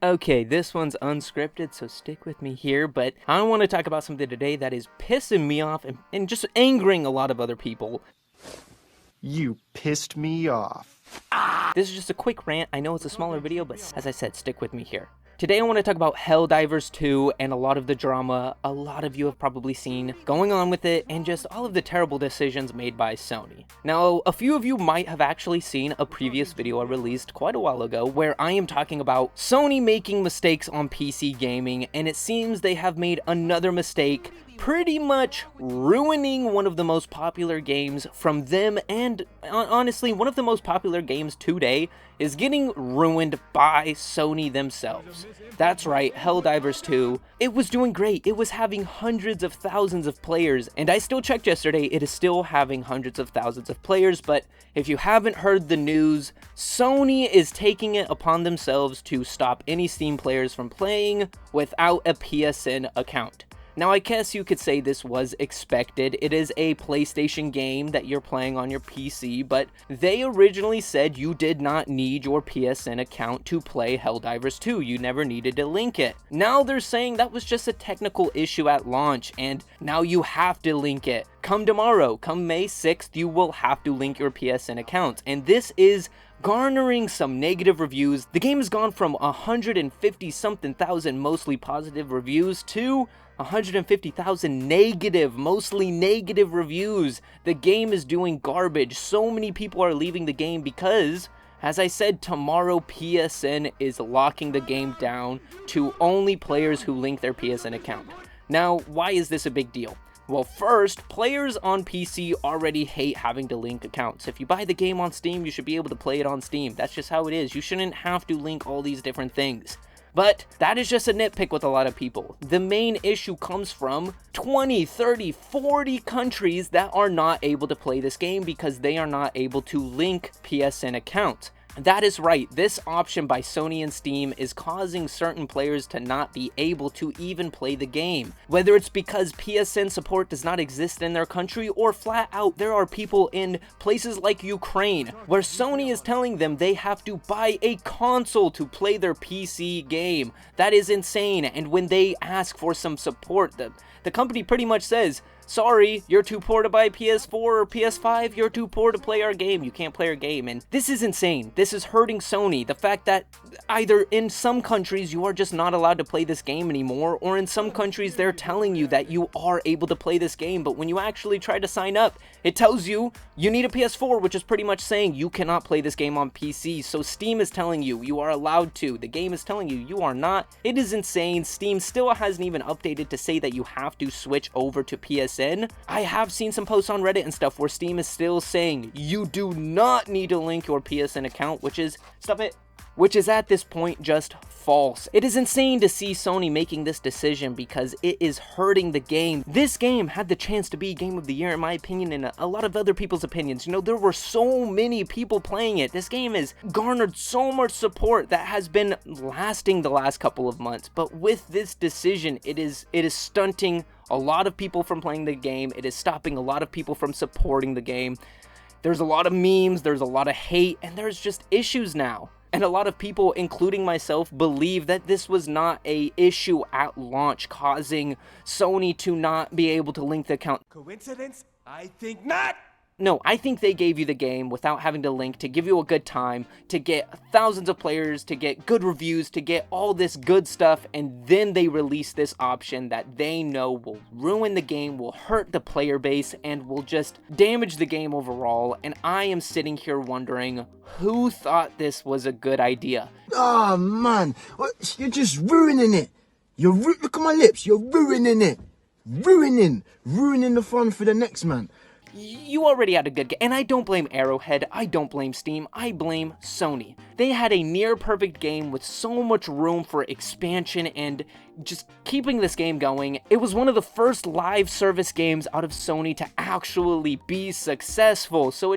Okay, this one's unscripted, so stick with me here, but I want to talk about something today that is pissing me off and just angering a lot of other people. You pissed me off. This is just a quick rant. I know it's a smaller video, but as I said, stick with me here. Today I want to talk about Helldivers 2 and a lot of the drama a lot of you have probably seen going on with it, and just all of the terrible decisions made by Sony. Now, a few of you might have actually seen a previous video I released quite a while ago where I am talking about Sony making mistakes on PC gaming, and it seems they have made another mistake, pretty much ruining one of the most popular games from them, and honestly, one of the most popular games today is getting ruined by Sony themselves. That's right, Helldivers 2. It was doing great. It was having hundreds of thousands of players, and I still checked yesterday, it is still having hundreds of thousands of players, but if you haven't heard the news, Sony is taking it upon themselves to stop any Steam players from playing without a PSN account. Now, I guess you could say this was expected. It is a PlayStation game that you're playing on your PC, but they originally said you did not need your PSN account to play Helldivers 2. You never needed to link it. Now they're saying that was just a technical issue at launch, and now you have to link it. Come tomorrow, come May 6th, you will have to link your PSN account, and this is garnering some negative reviews. The game has gone from 150 something thousand mostly positive reviews to 150,000 negative, mostly negative reviews. The game is doing garbage. So many people are leaving the game because, as I said, tomorrow PSN is locking the game down to only players who link their PSN account. Now, why is this a big deal? Well, first, players on PC already hate having to link accounts. If you buy the game on Steam, you should be able to play it on Steam. That's just how it is. You shouldn't have to link all these different things. But that is just a nitpick with a lot of people. The main issue comes from 20, 30, 40 countries that are not able to play this game because they are not able to link PSN accounts. That is right, this option by Sony and Steam is causing certain players to not be able to even play the game. Whether it's because PSN support does not exist in their country, or flat out there are people in places like Ukraine where Sony is telling them they have to buy a console to play their PC game. That is insane, and when they ask for some support, the company pretty much says, sorry, you're too poor to buy PS4 or PS5, you're too poor to play our game, you can't play our game. And this is insane. This is hurting Sony. The fact that either in some countries you are just not allowed to play this game anymore, or in some countries they're telling you that you are able to play this game, but when you actually try to sign up, it tells you you need a PS4, which is pretty much saying you cannot play this game on PC. So Steam is telling you you are allowed to. The game is telling you you are not. It is insane. Steam still hasn't even updated to say that you have to switch over to PSN. I have seen some posts on Reddit and stuff where Steam is still saying you do not need to link your PSN account, which is, which is at this point just false. It is insane to see Sony making this decision because it is hurting the game. This game had the chance to be Game of the Year in my opinion, and a lot of other people's opinions. You know, there were so many people playing it. This game has garnered so much support that has been lasting the last couple of months, but with this decision, it is stunting a lot of people from playing the game. It is stopping a lot of people from supporting the game. There's a lot of memes, there's a lot of hate, and there's just issues now. And a lot of people, including myself, believe that this was not an issue at launch causing Sony to not be able to link the account. Coincidence? I think not! No, I think they gave you the game without having to link to give you a good time, to get thousands of players, to get good reviews, to get all this good stuff, and then they release this option that they know will ruin the game, will hurt the player base, and will just damage the game overall. And I am sitting here wondering, who thought this was a good idea? Oh man, you're just ruining it. Look at my lips, you're ruining it. Ruining the fun for the next man. You already had a good game, and I don't blame Arrowhead, I don't blame Steam, I blame Sony. They had a near perfect game with so much room for expansion and just keeping this game going. It was one of the first live service games out of Sony to actually be successful, so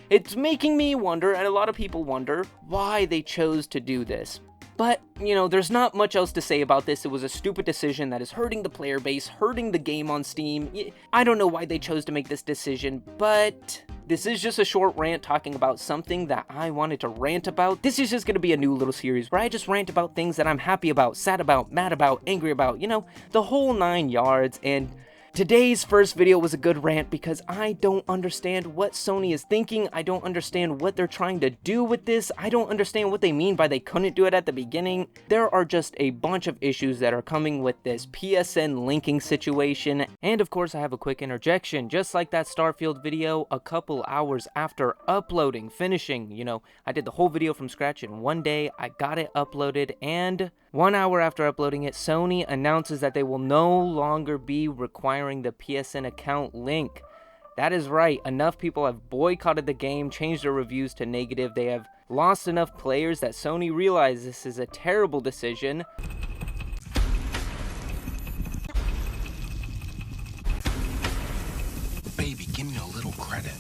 it's making me wonder, and a lot of people wonder, why they chose to do this. But, you know, there's not much else to say about this. It was a stupid decision that is hurting the player base, hurting the game on Steam. I don't know why they chose to make this decision, but This is just a short rant talking about something that I wanted to rant about. This is just going to be a new little series where I just rant about things that I'm happy about, sad about, mad about, angry about, you know, the whole 9 yards. And today's first video was a good rant because I don't understand what Sony is thinking. I don't understand what they're trying to do with this. I don't understand what they mean by they couldn't do it at the beginning. There are just a bunch of issues that are coming with this PSN linking situation. And of course, I have a quick interjection. Just like that Starfield video, a couple hours after uploading, finishing, you know, I did the whole video from scratch in one day. I got it uploaded, and 1 hour after uploading it, Sony announces that they will no longer be requiring the PSN account link. That is right, enough people have boycotted the game, changed their reviews to negative. They have lost enough players that Sony realized this is a terrible decision. Baby, give me a little credit.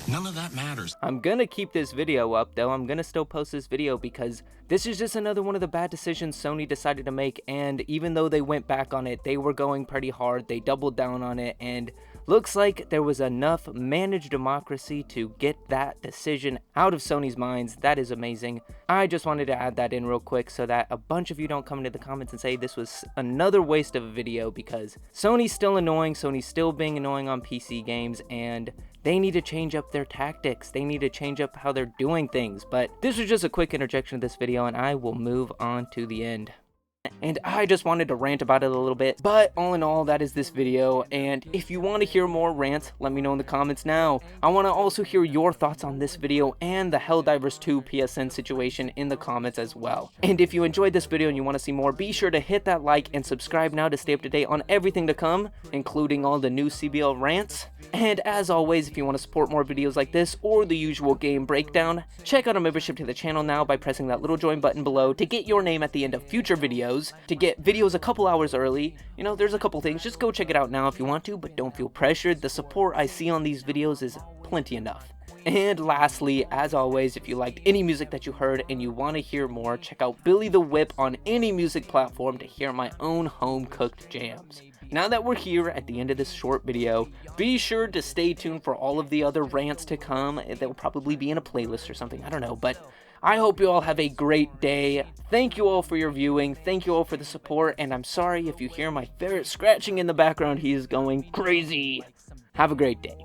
None of that matters. I'm gonna keep this video up though. I'm gonna still post this video because this is just another one of the bad decisions Sony decided to make, and even though they went back on it, they were going pretty hard. They doubled down on it, and looks like there was enough managed democracy to get that decision out of Sony's minds. That is amazing. I just wanted to add that in real quick so that a bunch of you don't come into the comments and say this was another waste of a video, because Sony's still annoying. Sony's still being annoying on PC games, and they need to change up their tactics. They need to change up how they're doing things. But this was just a quick interjection of this video, and I will move on to the end. And I just wanted to rant about it a little bit, but all in all, that is this video. And if you want to hear more rants, let me know in the comments now. I want to also hear your thoughts on this video and the Helldivers 2 PSN situation in the comments as well. And if you enjoyed this video and you want to see more, be sure to hit that like and subscribe now to stay up to date on everything to come, including all the new CBLRants. And as always, if you want to support more videos like this or the usual game breakdown, check out a membership to the channel now by pressing that little join button below to get your name at the end of future videos, to get videos a couple hours early. You know, there's a couple things. Just go check it out now if you want to, but don't feel pressured. The support I see on these videos is plenty enough. And lastly, as always, if you liked any music that you heard and you want to hear more, check out Billy the Whip on any music platform to hear my own home-cooked jams. Now that we're here at the end of this short video, be sure to stay tuned for all of the other rants to come. They'll probably be in a playlist or something, I don't know, but I hope you all have a great day. Thank you all for your viewing, thank you all for the support, and I'm sorry if you hear my ferret scratching in the background. He is going crazy. Have a great day.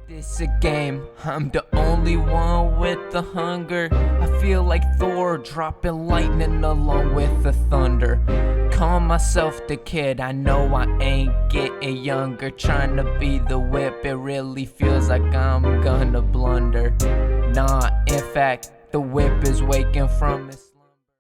This a game, I'm the only one with the hunger. I feel like Thor dropping lightning along with the thunder. Call myself the kid, I know I ain't getting younger. Trying to be the whip, it really feels like I'm gonna blunder. Nah, in fact, the whip is waking from its